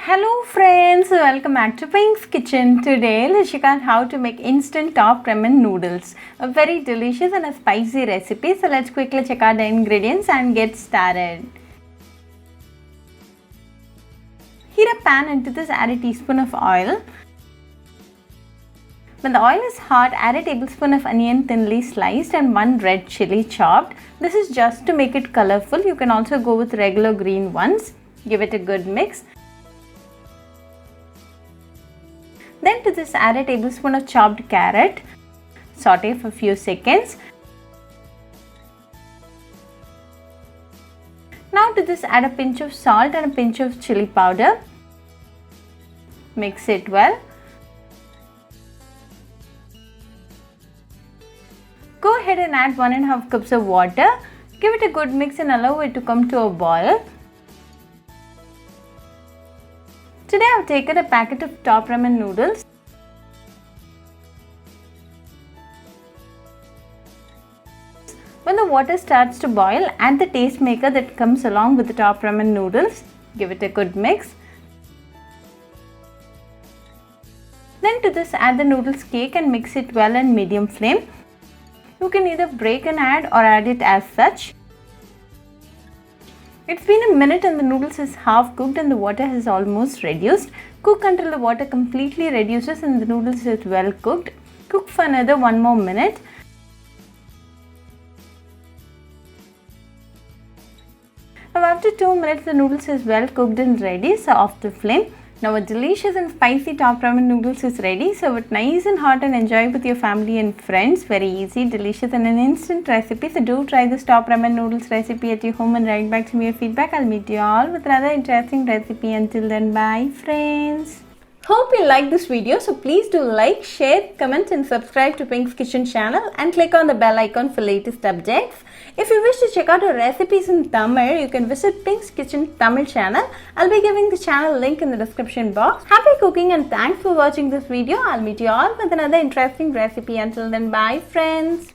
Hello friends, welcome back to Pink's Kitchen. Today let's check out how to make Instant Top Ramen Noodles. A very delicious and a spicy recipe. So let's quickly check out the ingredients and get started. Heat a pan, into this add a teaspoon of oil. When the oil is hot, add a tablespoon of onion thinly sliced and 1 red chilli chopped. This is just to make it colorful. You can also go with regular green ones. Give it a good mix. Then to this add a tablespoon of chopped carrot. Saute for a few seconds. Now to this add a pinch of salt and a pinch of chili powder. Mix it well. Go ahead and add 1.5 cups of water. Give it a good mix and allow it to come to a boil. Today I have taken a packet of top ramen noodles. When the water starts to boil, add the taste maker that comes along with the top ramen noodles. Give it a good mix. Then to this add the noodles cake and mix it well on medium flame. You can either break and add or add it as such. It's been a minute and the noodles is half cooked and the water has almost reduced. Cook until the water completely reduces and the noodles is well cooked. Cook for another 1 more minute. Now after 2 minutes the noodles is well cooked and ready, so off the flame. Now a delicious and spicy top ramen noodles is ready. Serve it nice and hot and enjoy with your family and friends. Very easy, delicious and an instant recipe. So do try this top ramen noodles recipe at your home and write back to me your feedback. I'll meet you all with another interesting recipe. Until then, bye friends. Hope you like this video. So please do like, share, comment and subscribe to Pink's Kitchen channel and click on the bell icon for latest updates. If you wish to check out our recipes in Tamil, you can visit Pink's Kitchen Tamil channel. I'll be giving the channel link in the description box. Happy cooking and thanks for watching this video. I'll meet you all with another interesting recipe. Until then, bye friends.